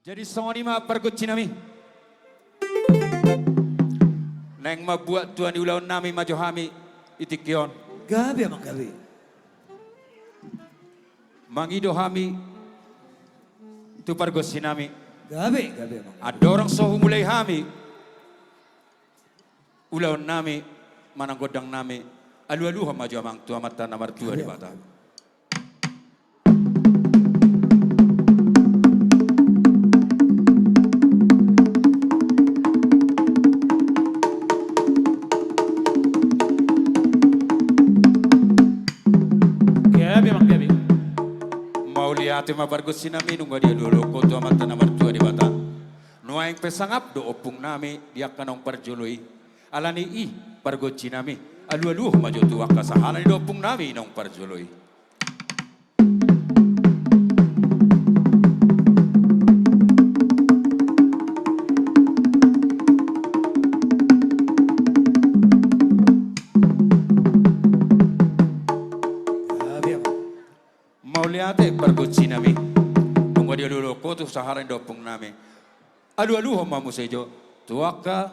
Jadi songoni ma pergut cinami. Neng ma buat tuan di ulaun nami ma johami itikion. Gabi emang gabi. Mangido hami tu pergut sinami. Gabi emang. Ada orang sohu mulai hami. Ulaun nami manang godang nami. Alu-alu maju amang tua mata nomor tua di bata. Mau lihat ma bargus sinami nunggu dia dulu ko tua mata nomor tua di bata. Nuaing pesangap do opung nami dia kanong perjului. Alani i bargus sinami. Alu-alu maju tua kasahalan do opung nami nong perjului. Lihat perguci nami, tunggu dia dulu. Kau tu saharan dopung nami. Alu-alu homa musejo, tuaka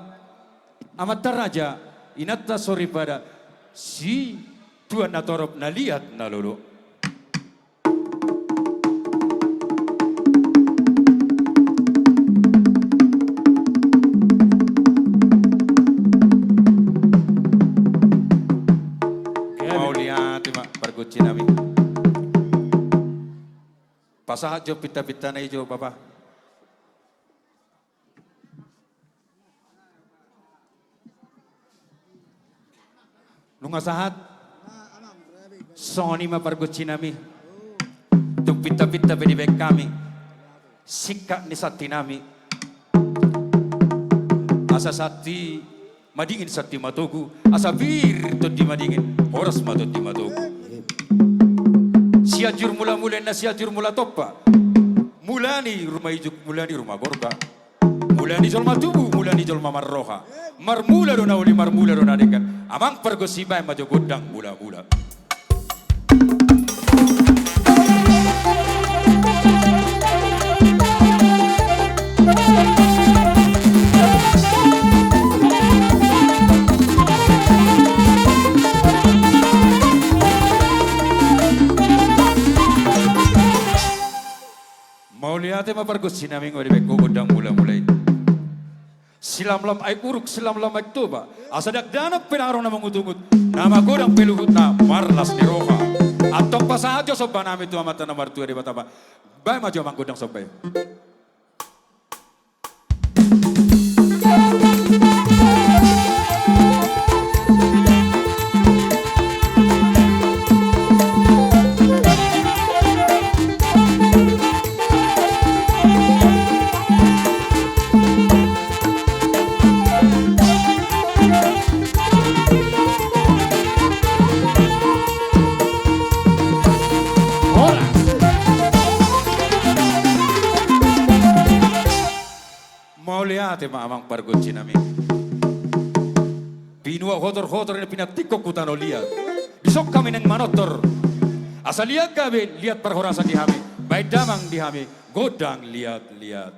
amat teraja. Inata sorry pada si tuan natorop na lihat na lulu. Mau lihat perguci nami. Pasahat jo pita-pita na ijo papa. Nunga sahat. Soni ma parguci nami. Tuk pita-pita pedibek kami. Sikak ni sati nami. Asa sati madingin sati matogu. Asa bir to di madingin. Horas matot di matogu. Siajur mula-mula na siajur mula topa. Mulani rumah ijuk, mulani rumah gorka. Mulani jolma tubuh, mulani jolma marroha. Marmula dona uli marmula dona dekan. Amang pergosiba yang maju godang mula-mula. Mau lihat ma pergus sinami ngori beko godang mula-mulai. Silam-lam ay uruk, silam-lam ay tuba. Asadak danak pinaro na mangutungut. Nama godang peluhut na marlas ni roha. Atong pasahajo soba nami tu amata na martua di bataba. Bay maju amang godang sobay. Lihat amang pargunci nami. Pinua kotor-kotor ini pinatikok kutano lihat. Bisok kami neng manotor. Asal lihat kami, lihat perhorasan di hami. Baik damang di hami, godang lihat-lihat.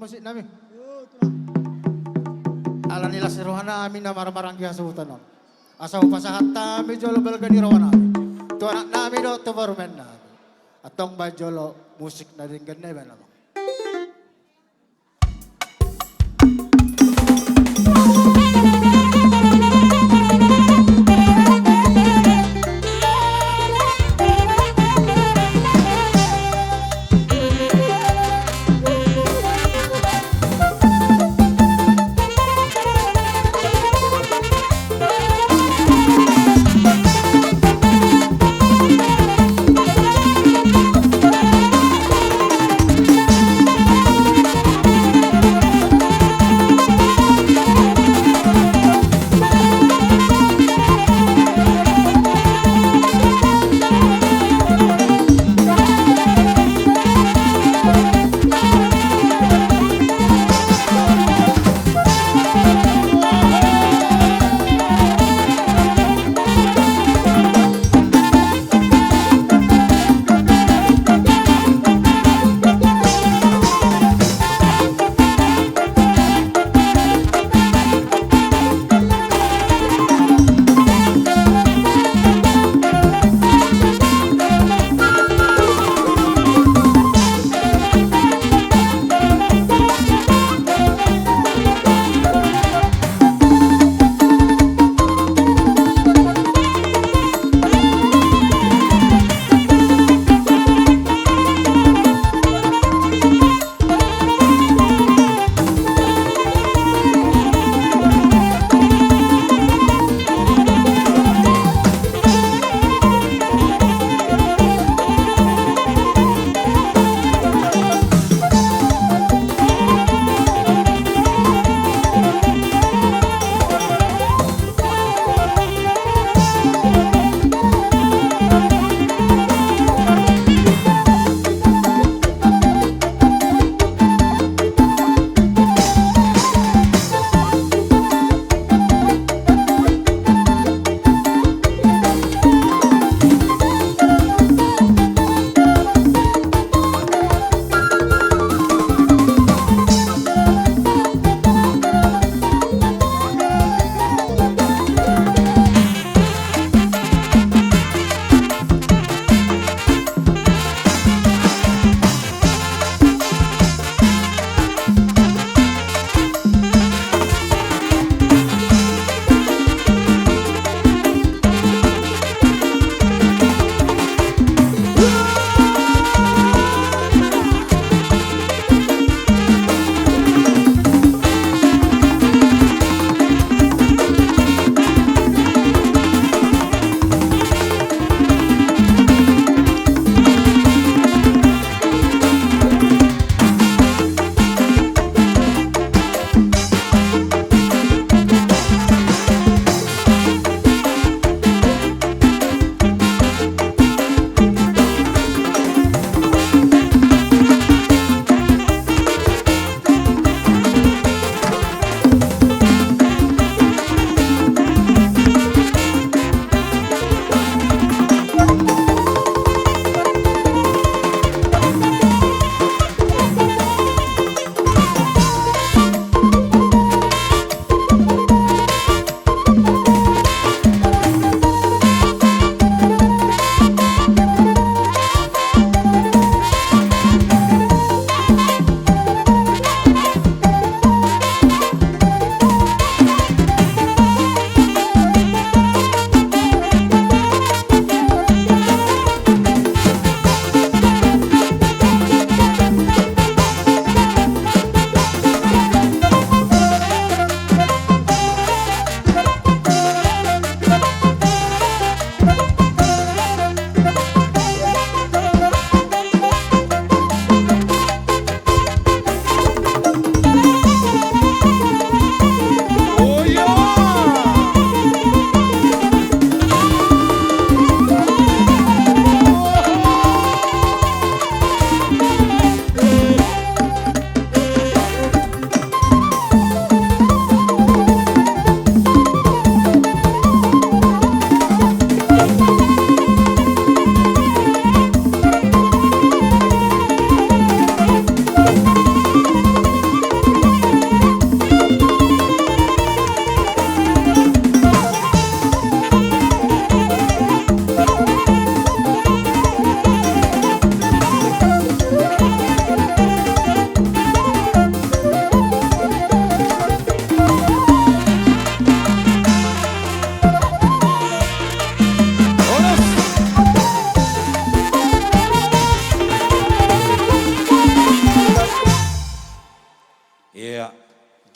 Musik namin. Ala nila si Rohana amin na maramarang kaya sa utanon. Asa upasahat namin jolo balga ni Rohana. Ito anak namin do to barumen na. Atong ba jolo musik na rin ganay ba naman.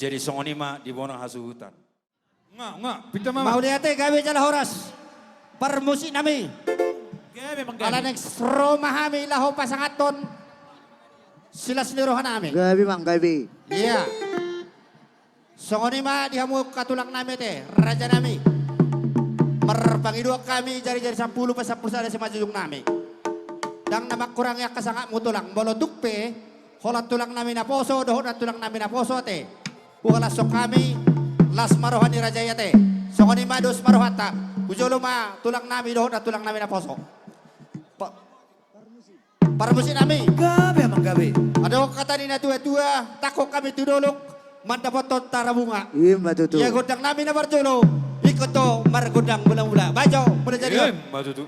jadi songonima di bonang hasuhutan. Nga, pita mama. Mau ate gawe jala horas. Permusik nami. Gabi mang Ala gabi. next romahami laho pasangaton. Sila senirohan nami. Gabi mang gabi. Iya. Songonima dihamu katulang nami te. Raja nami. Merpangidua kami jari-jari 10 pa 10 ada si majujung nami. Dang namak kurang ya kasangak mo tulang. Bolo tukpe. Holat tulang nami na poso. Dohon na tulang nami na poso te. Ukala sok kami. Las marohan ni Raja yate. Songonima dos marohata. Ujolo ma tulang nami dohon na tulang nami na poso. Parmusin nami. Gabi mang gabi. Ada kata ni na tua-tua. Takok kami tudolok. Mandapotot tarabunga. Iya matutu. Ya godang nami na barjolo. Ikut to margodang bulang-bulang. Bajo. Boleh jadi. Matutu.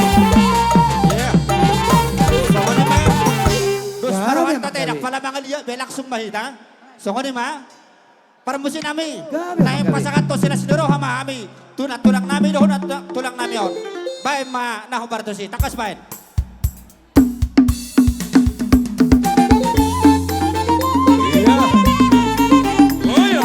Yeah. Songon ma. Dos Gabi, parawan Mang tate Gabi. nak pala mga liya belaksong mahita. Songon ma. Parmusin nami. Gabi, Na yung Mang Gabi. pasangan to sila sinuro hama ami. Tulang nami doon at tulang nami on. Bae ma nahubar to si takas bae. Iya. Oh ya.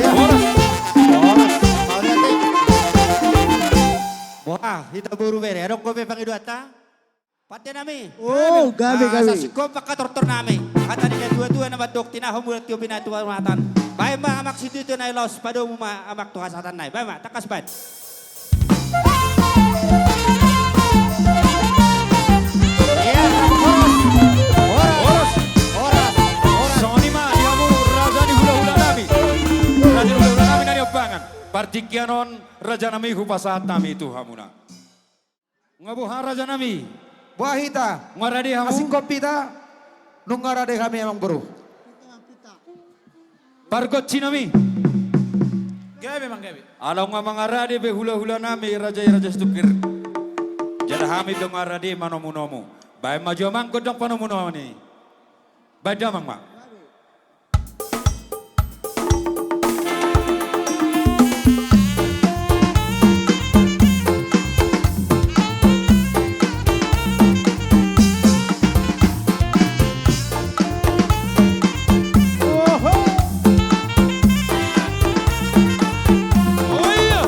Oras. Mau lihat. Wah, kita buru bere. Anong kopi pangidua ta? Pati nami. Oh, gabi. Sa sikompak katortor nami. Kata ni dua-dua na badok tinahom ulat yung binatuan. Baik ma amak situ itu na los pado mo ma amak tuh kasatan nai. Baik ma takas bat. Iya, oras. Sony ma diamu raja di hula-hula nami. Raja di hula-hula nami na niobangan. Partikianon raja nami hupasahat nami itu hamuna. Ngabuhan raja nami. Buah hita. Ngaradi hamu. Asing kopi ta. Nung ngarade kami emang bro. Bargot nami. Gabi mang gabi. Alaw nga mga radi be hula-hula nami raja stukir. Jada hami dong radi manomunomu. Bay maju mang kodong panomuno ni. Bay damang ma. Oh iya.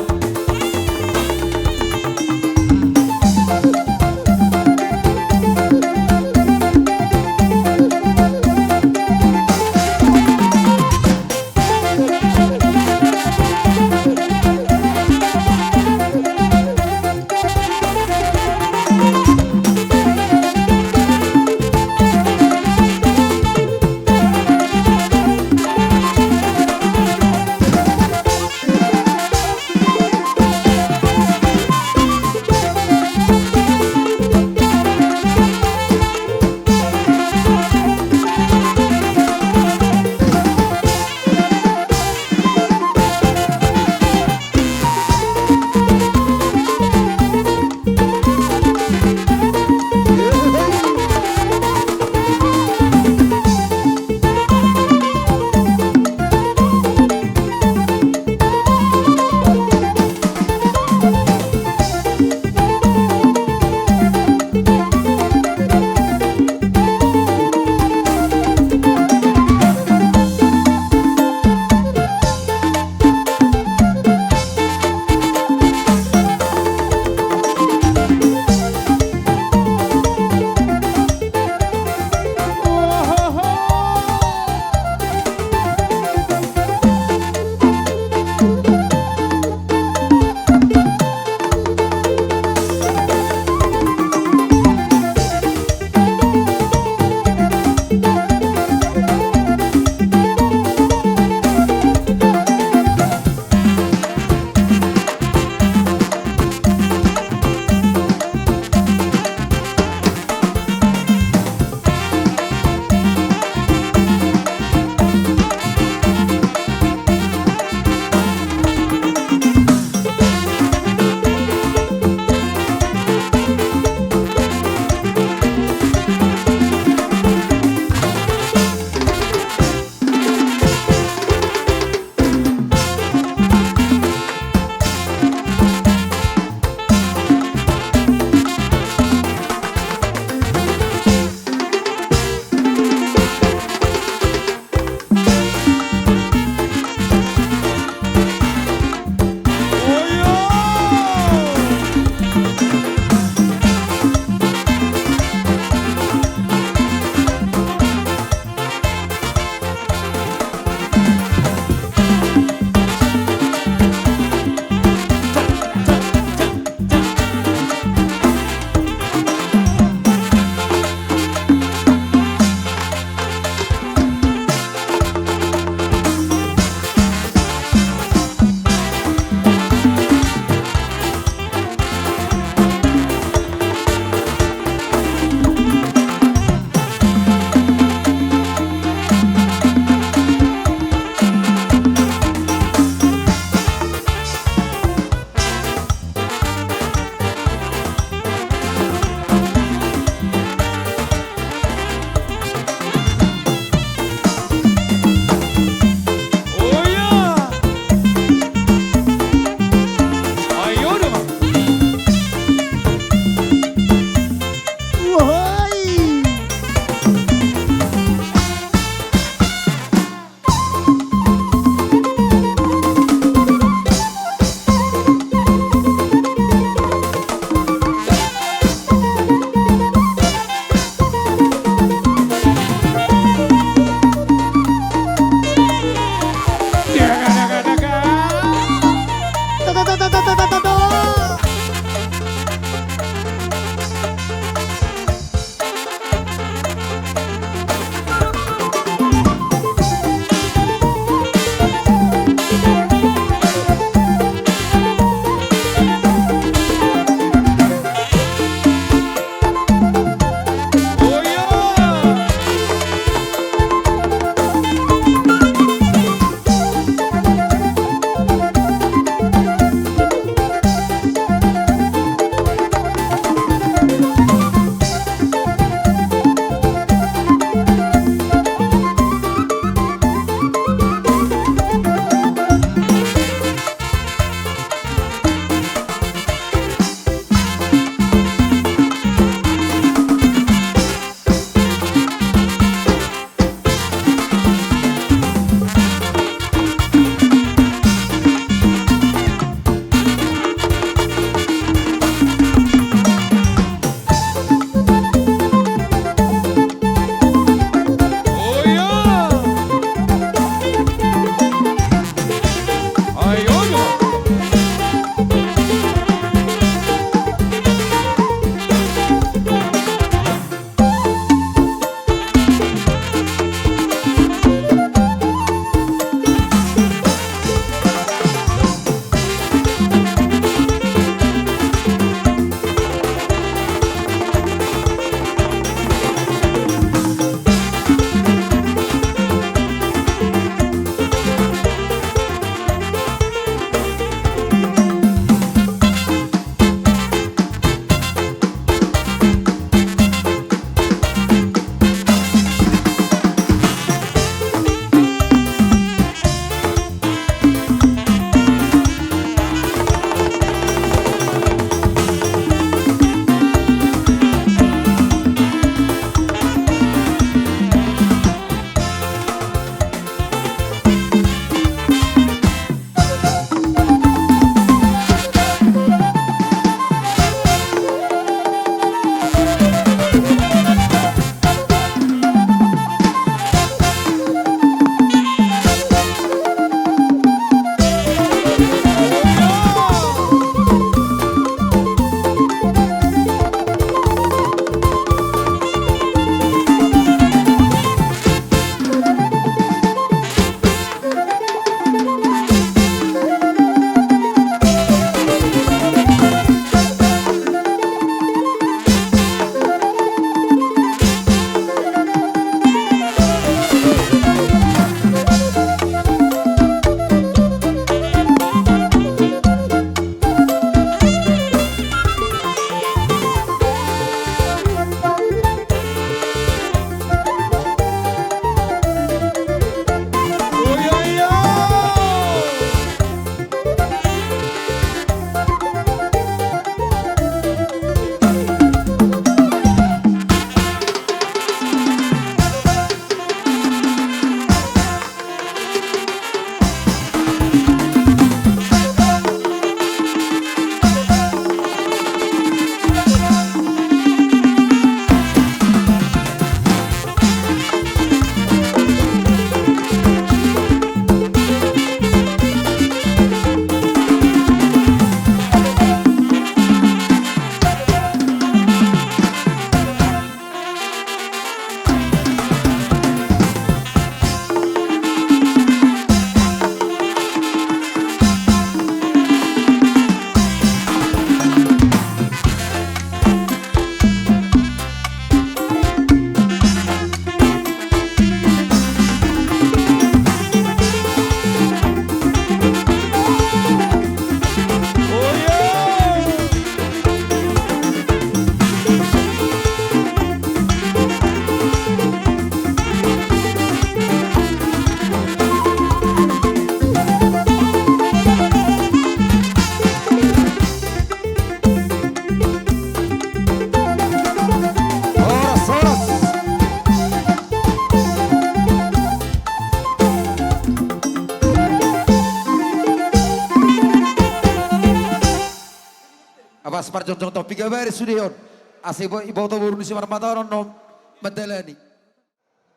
Apas parjong topik gabaris sudion. Asibo ibaw to burun si marmataron no madalani.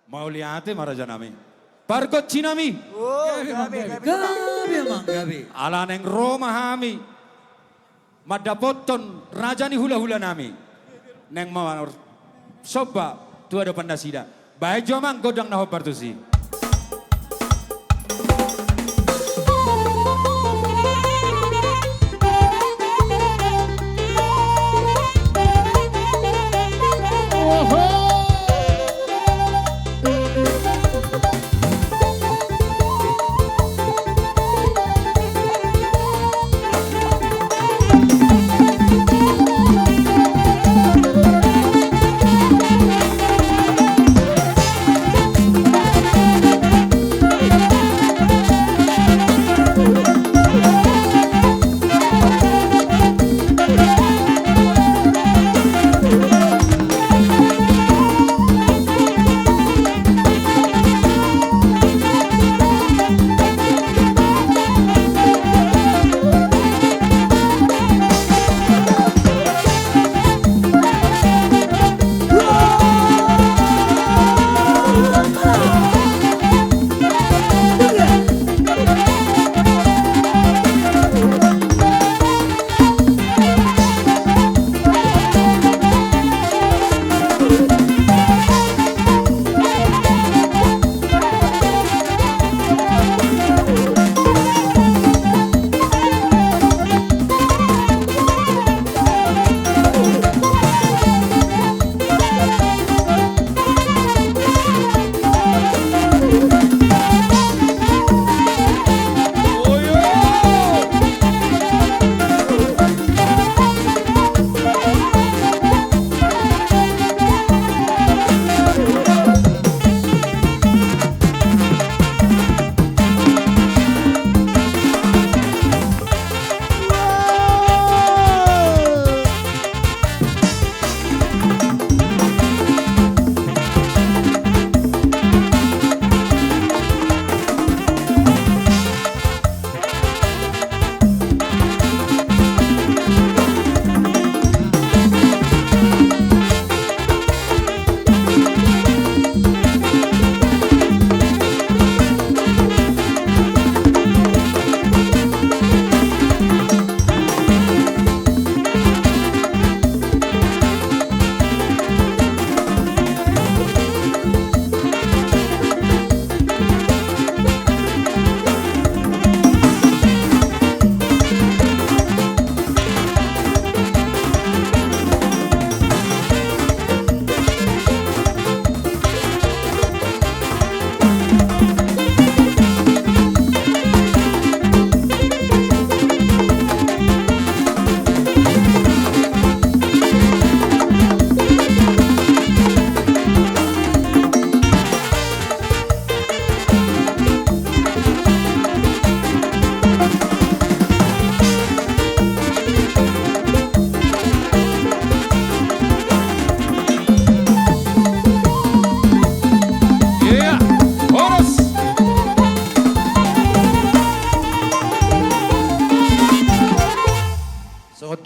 Mau lihat maraja nami. Pargot cinami. Gabi mang gabi. Ala neng Roma hami. Madapoton raja ni hula-hula nami. Neng mawar soba tu ada pandasida. Baik jomang godang naho partusi.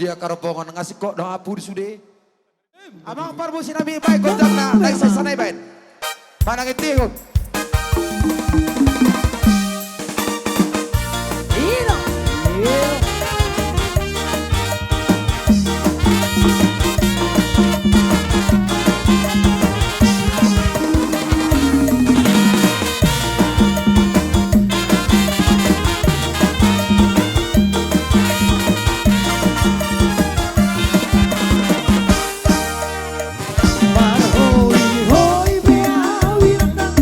Dia karopongan ngasih kok dong apur sude. Abang parbo sinami baik godang na dai sa sanay baik. Panang itingon. Hoy, hoy, me awit ng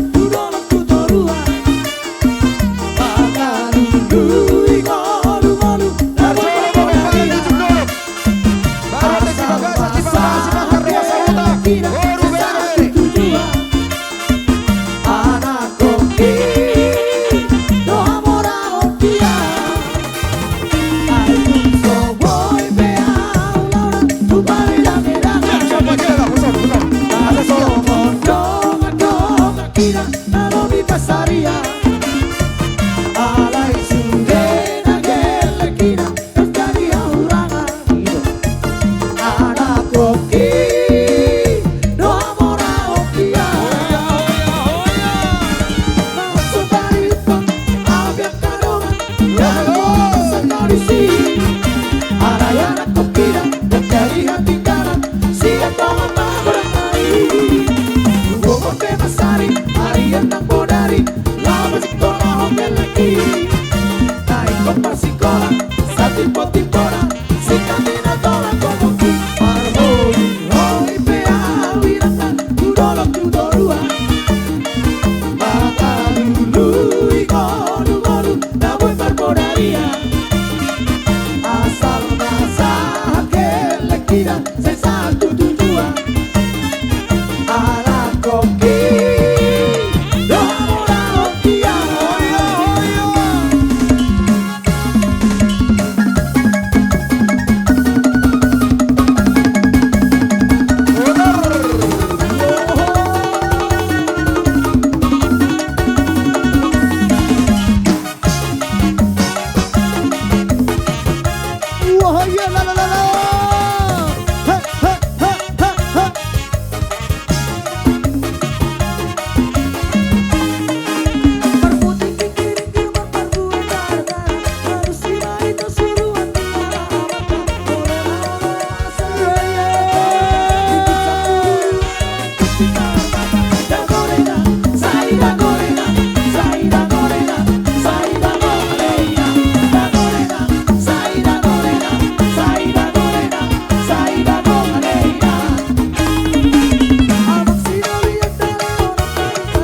tradisi. Ada yang aku kira dan jadi hati kanan. Siap tolong beramai. Tunggu tema sari, hari yang tak bodari. Lama sekolah hotel lagi. Naik kompar sekolah, satu poti-pora. Sikatina tolak komoki. Marmoni, hoi pea, wirata, tudolok tudorua. Mata dulu, ikodu-kodu, namun berbodaria. Asal masa kelek tidak, saya satu tujuan. Anak koki, doa murah hokia. Wah ya la la la la. Ha ha ha ha ha. Perputih kiri kiri perbuatan darah. Harus sirai itu suruhan tiara mata. Boleh rasa da gorena, saida gorena, saida gorena, saida gorena, da gorena, saida gorena, saida gorena, saida gorena. Abang sino lihat dari orang tadi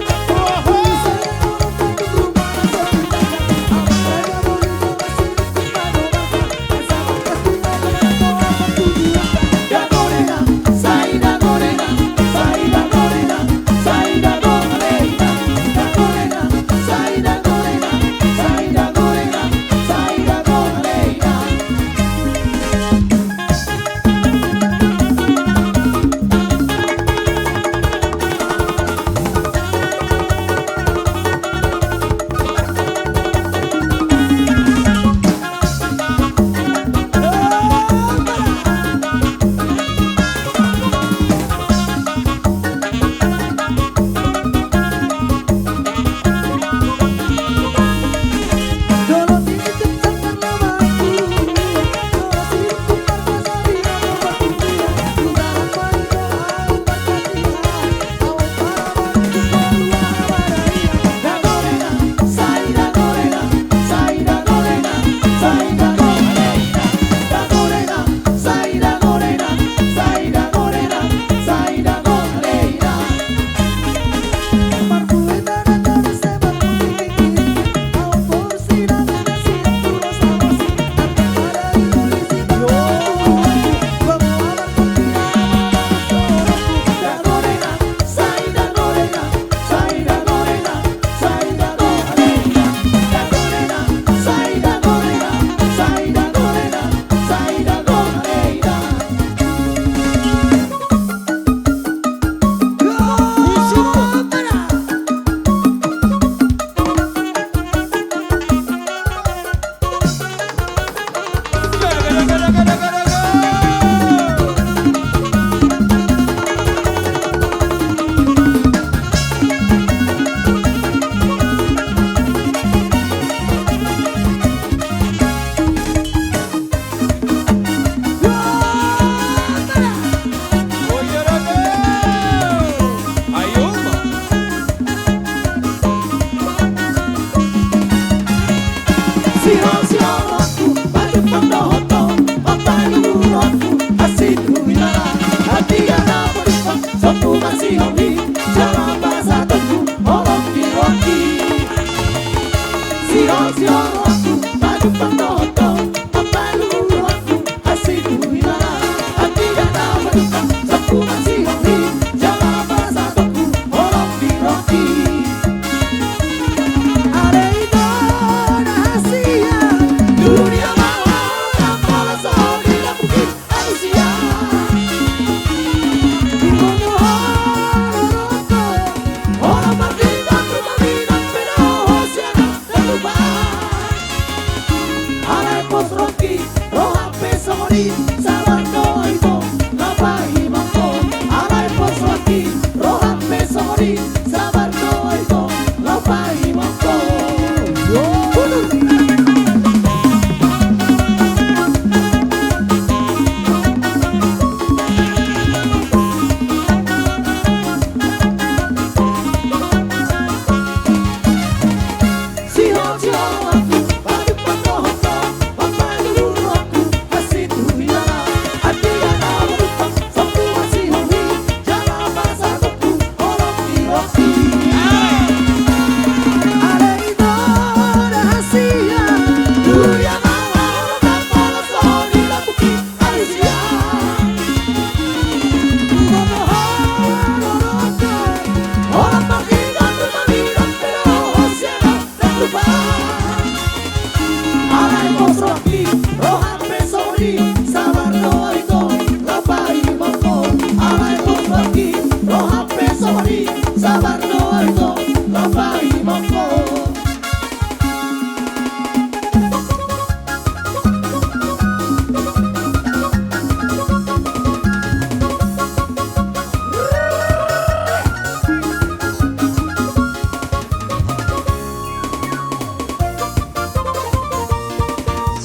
Alay Bos Rocky, Rohan Pesori, Sabarno Ito, Lapai Moko. Alay Bos Rocky, Rohan Pesori, Sabarno Ito, Lapai Moko.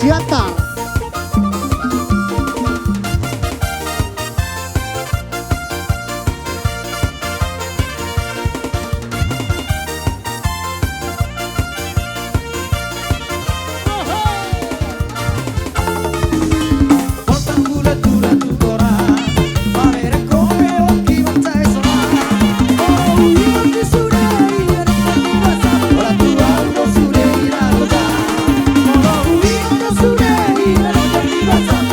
Siapa? Portang gula-gula tu kora, pamere come occhi mancai sono. Oh, io ti surei, ora tu algo surei la rosa. Oh, io ti surei,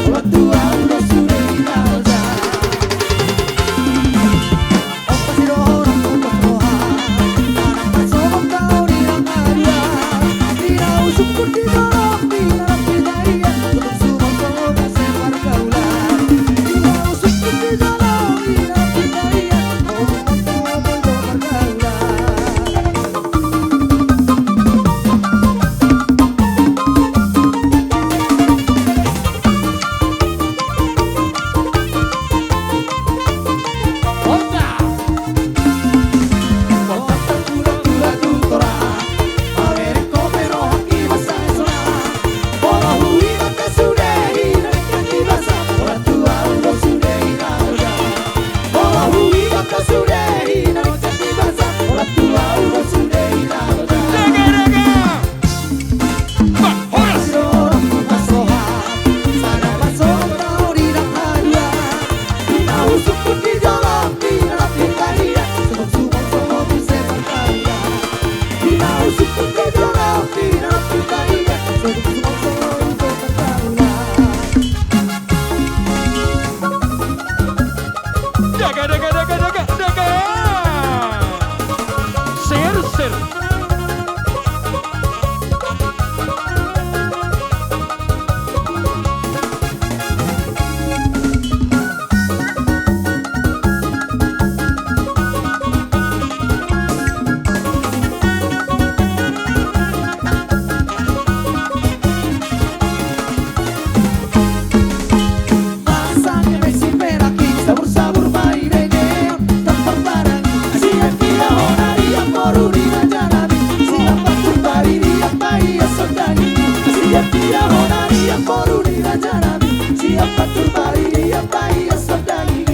ora tu algo surei la rosa. Oh, pasiro non posso anak paso kau di rangaria. Dina usuk kurdi dorong di dalam bidaya, untuk semua kau sebar kaulan. Dina usuk kurdi dorong di dalam bidaya, untuk semua kau sebar kaulan. Portang gula-gula tu kora, pamere come rocky masai sona. Bola hui maka sudei, nanti basa, ora tu algo sudei la roda. Bola hui maka sudei, nanti basa, ora tu algo sudei la roda. Orang putas soha, sana paso kau di rangaria. Dina usuk kurdi dorong di dalam bidaya, semua semua sebar kaulan. Dina usuk kurdi dorong di dalam bidaya, semua semua sebar kaulan. Daga. Ser. Masanya Messi Meraki, sabur-sabur mainnya tempat barang. Siap dia honari yang baru di raja nabi, siapa turbari dia bayi sodani. Siap dia honari yang baru di raja nabi, siapa turbari dia bayi sodani.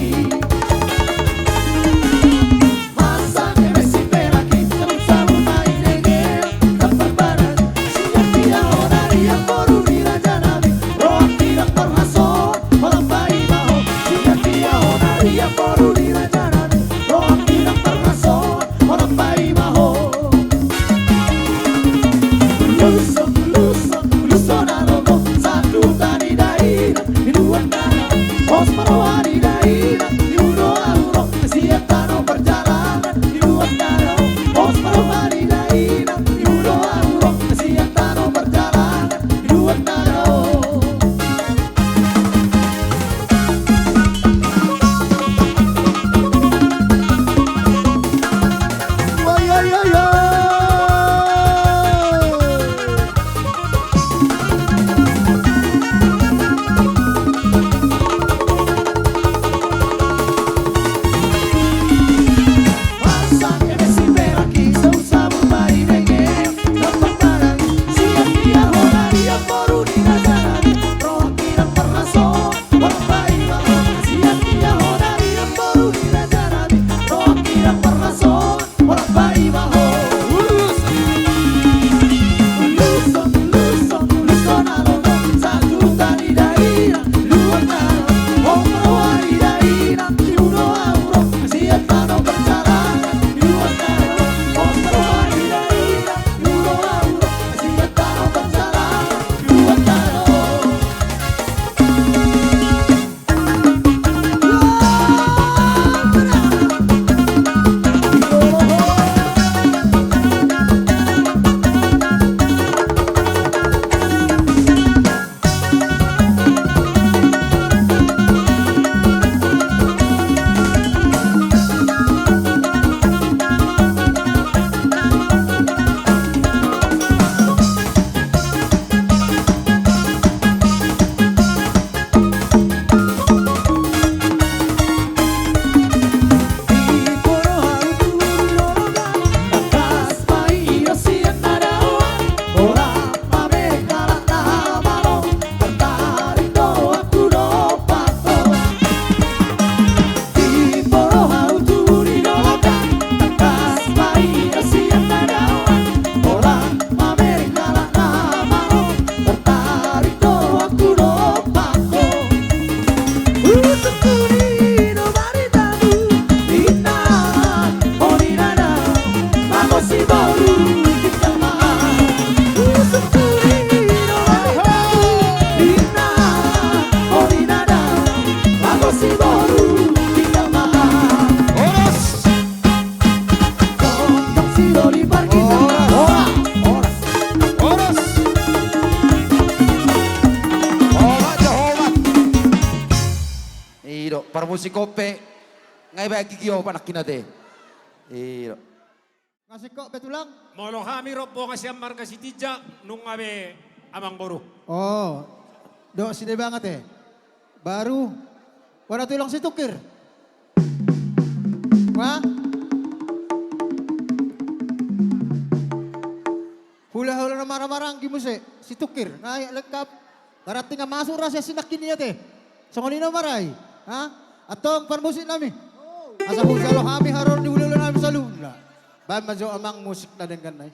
Masanya Messi Meraki, sabur-sabur mainnya tempat barang. Siap dia honari yang baru di raja nabi, roh tidak terhasut malam bayi maho. Siap dia honari yang baru di raja nabi, roh tidak terhasut malam bayi maho. Luso na rogo, satu tadi daerah, minuan dana, os maro para musikope, ngay ba kikiyo panak kinate. Iyo. Ngasih kok betulang? Molo hamiro po kasi ang marka si Tidja nung abe amang boro. Oh, do sini banget ya. Baru, wala tulang si Tukir. Wah? Hula-hula na marang-marang gimuse, si Tukir. Ngay lengkap. Darating nga masuk rasa sinakin niya te. Songolino maray. Ha? Atong parmusik namin. Asa husalo kami haron di hula namin sa luna. Ba majo amang musik na din ganay.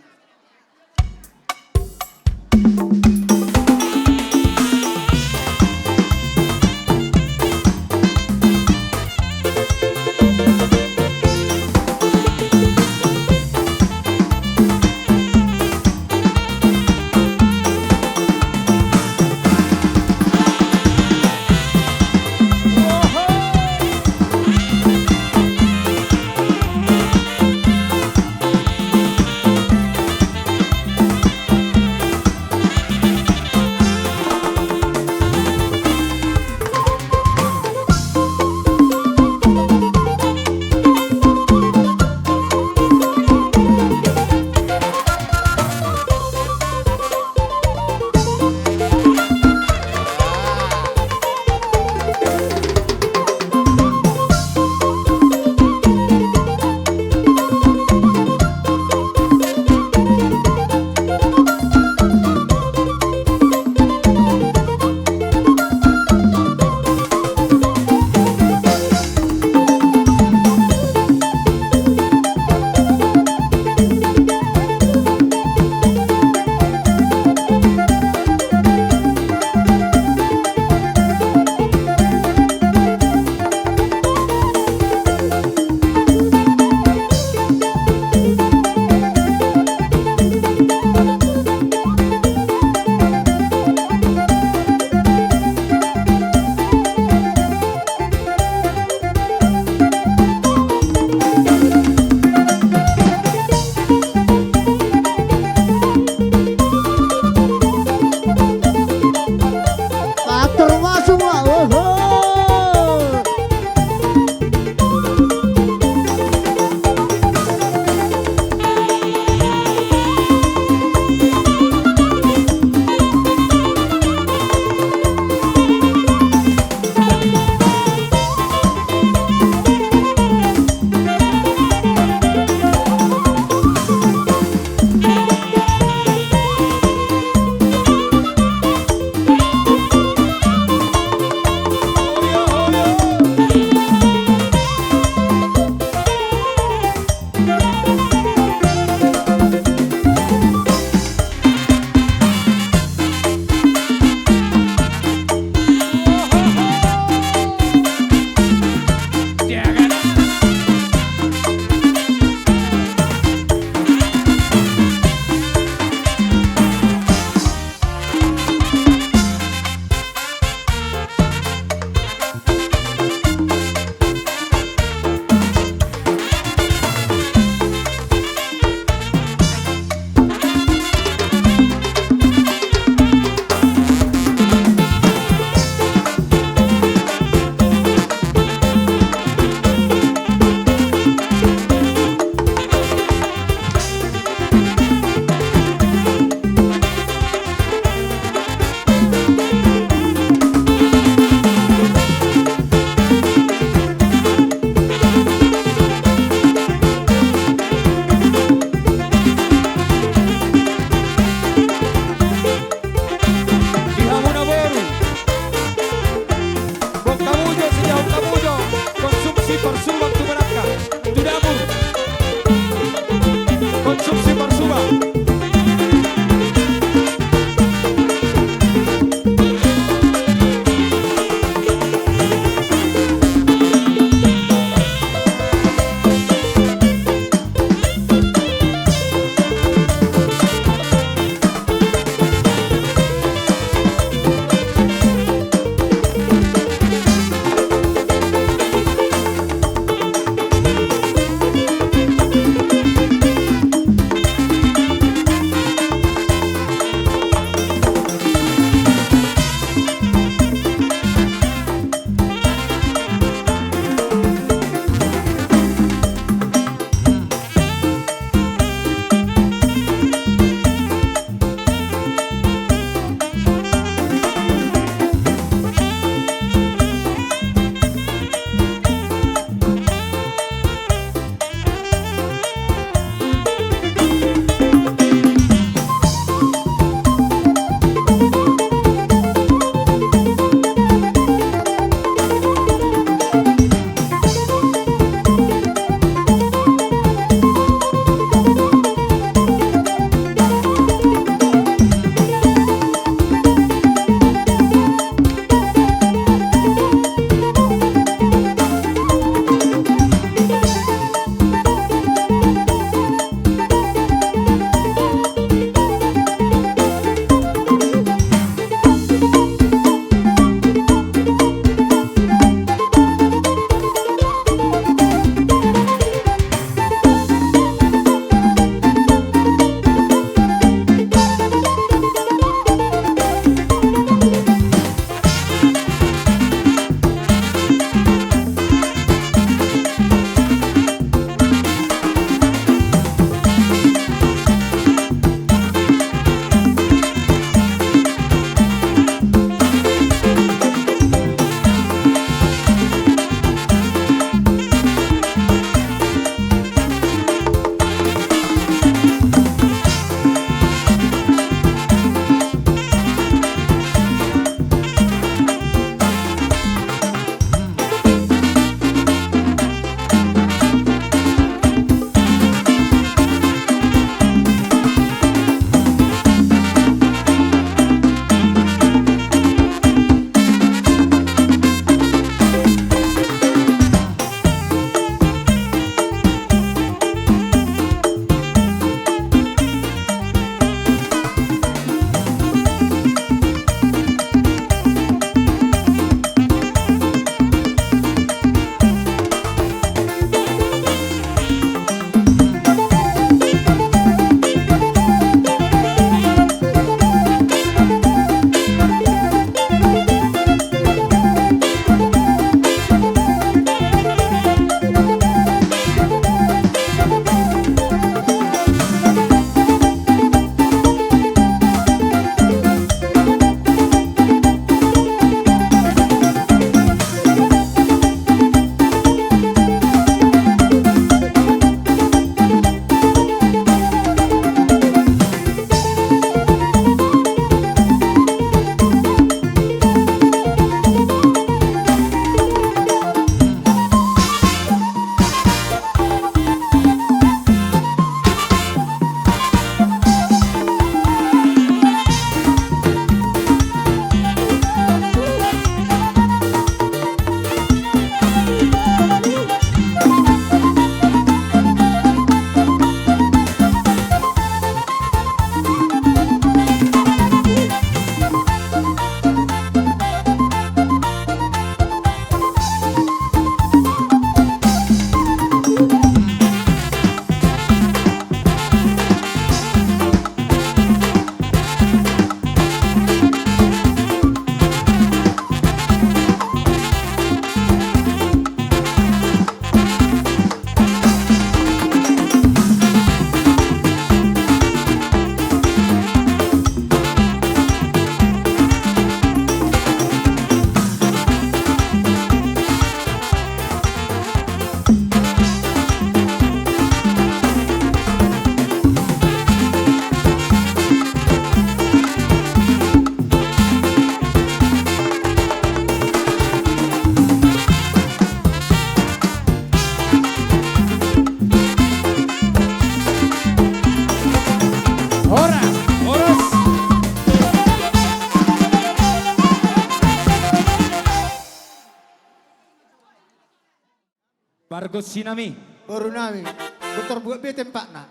Bargo sinami. Baru nami. Betul buat bete tempat nak.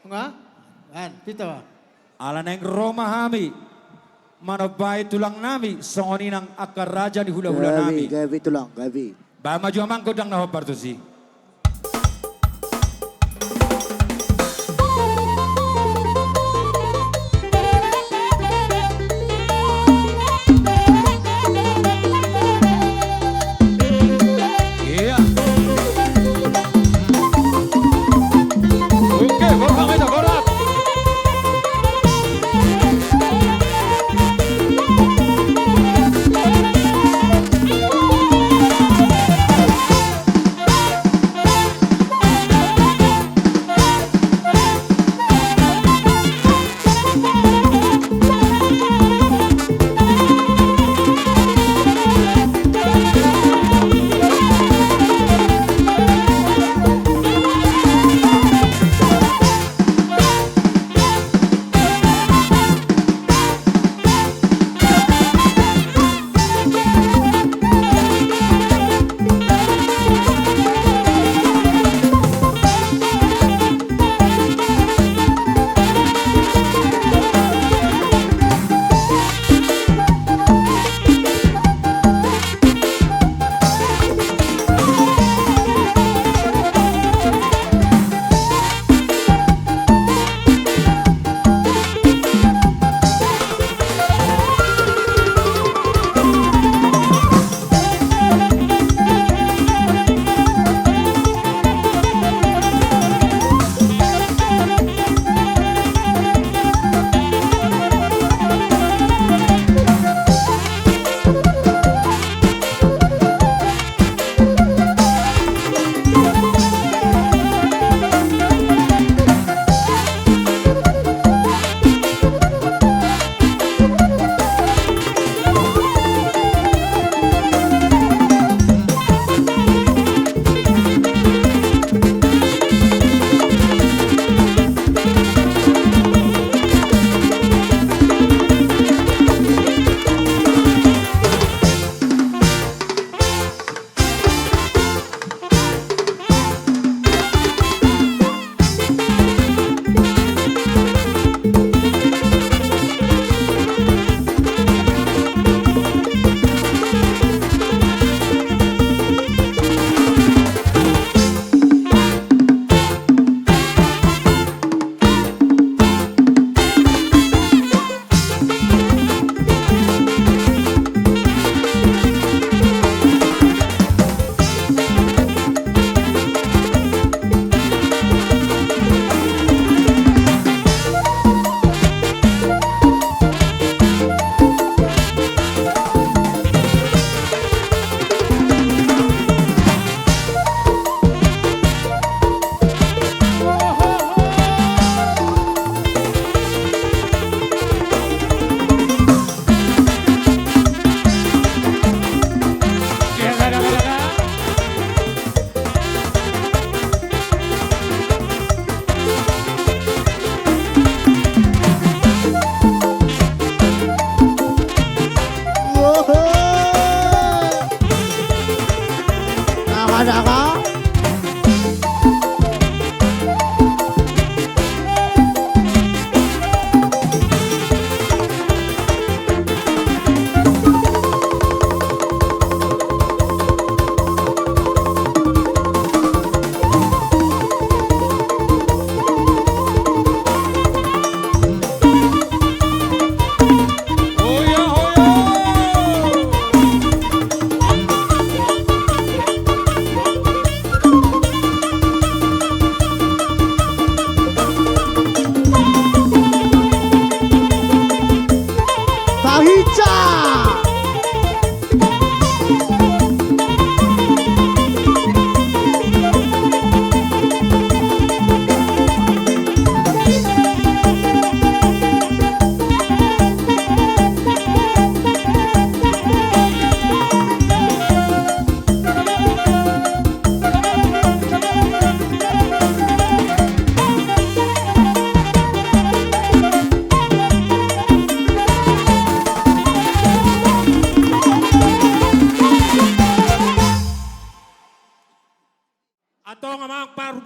Enggak? Kan, kita. Ala neng Roma hami. Manabai tulang nami. Songoni nang akar raja di hula-hula nami. Gabi tulang, gabi. Ba maju amang kodang na hobar to si. Iya. Oke, borak itu borak.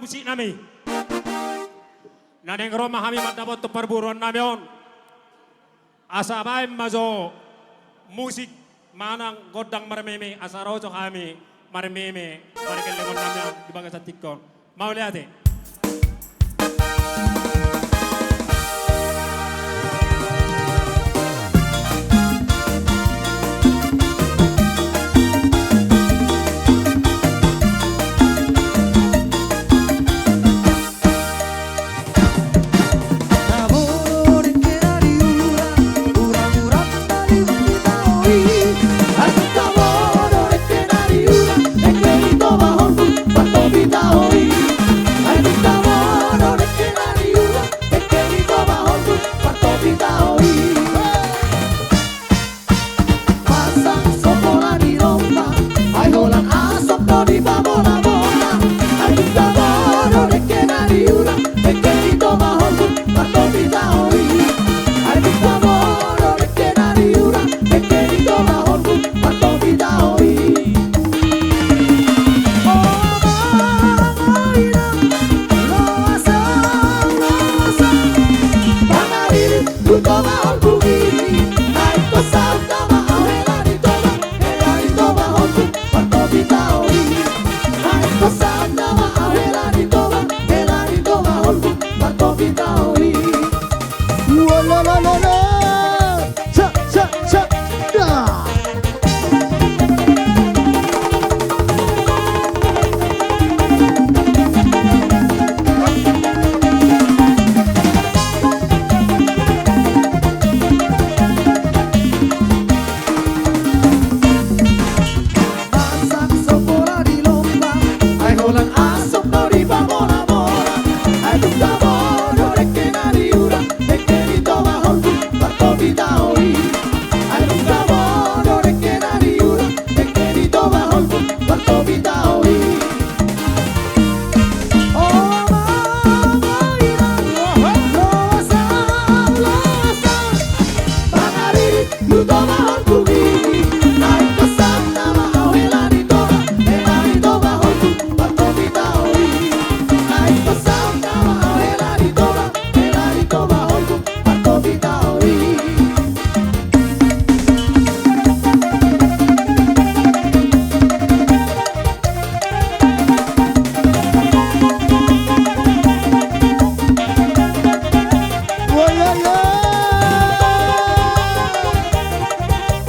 musik nami. Naneng Roma kami matapot to perburuan nami on. Asa baim mazo musik manang godang marmeme asa rojo kami marmeme markel lemon nami di bagas tikon. Mau lihat eh.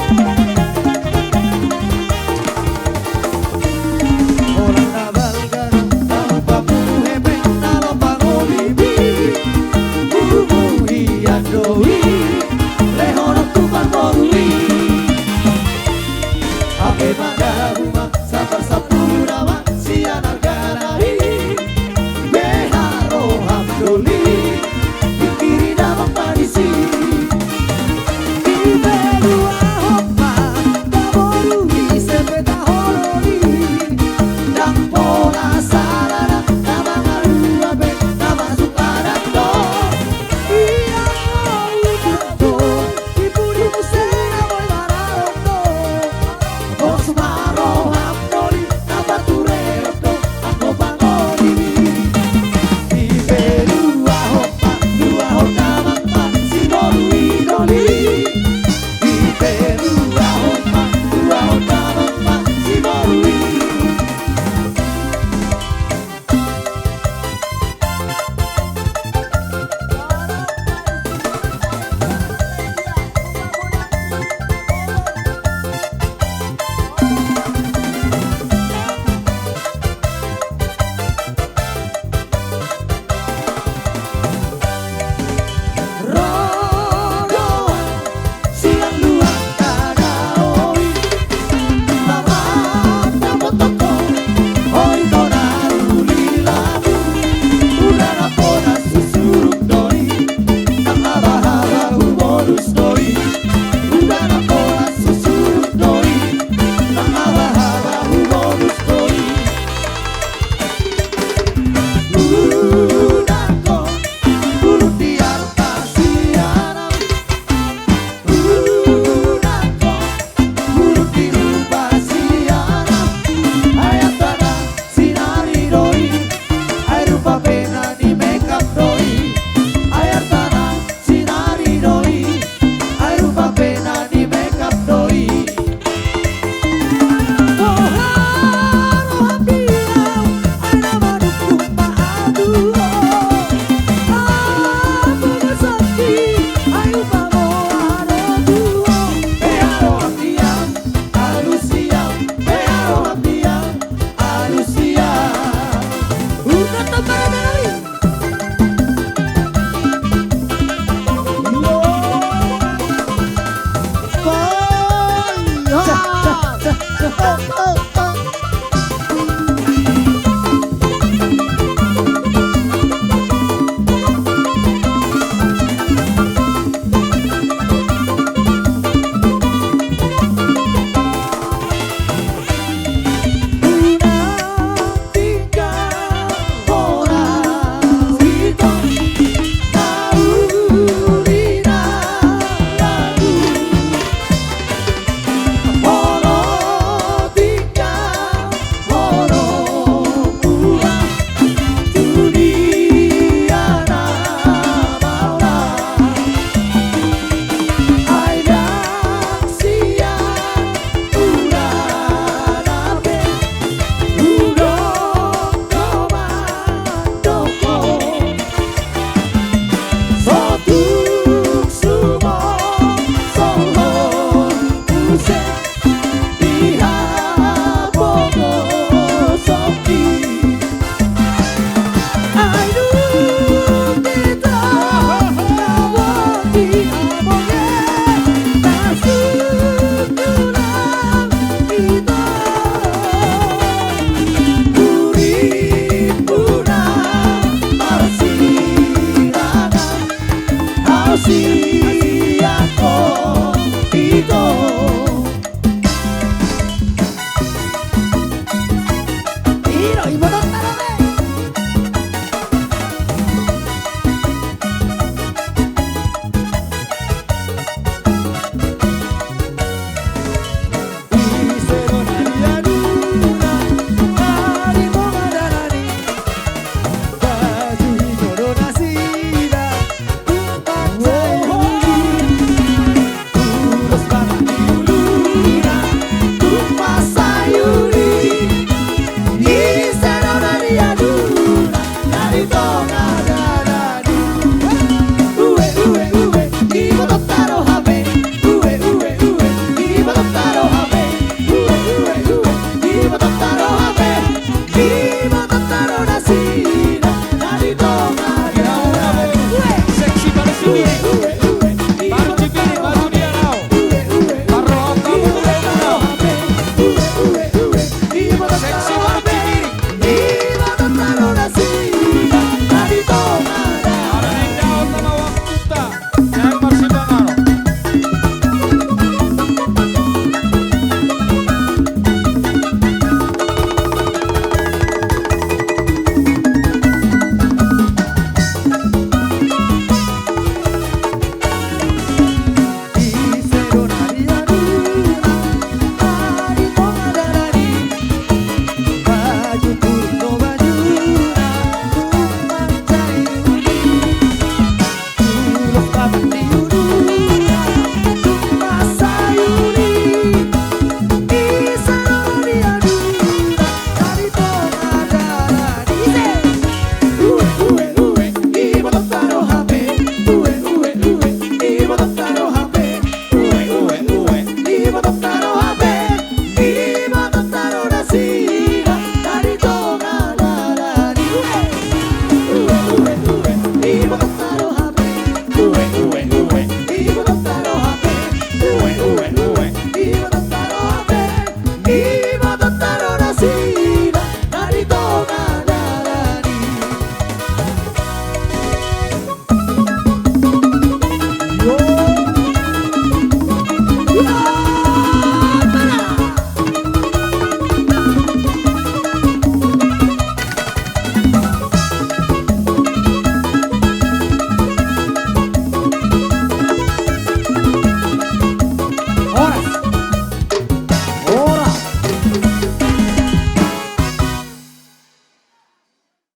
Thank you. Iba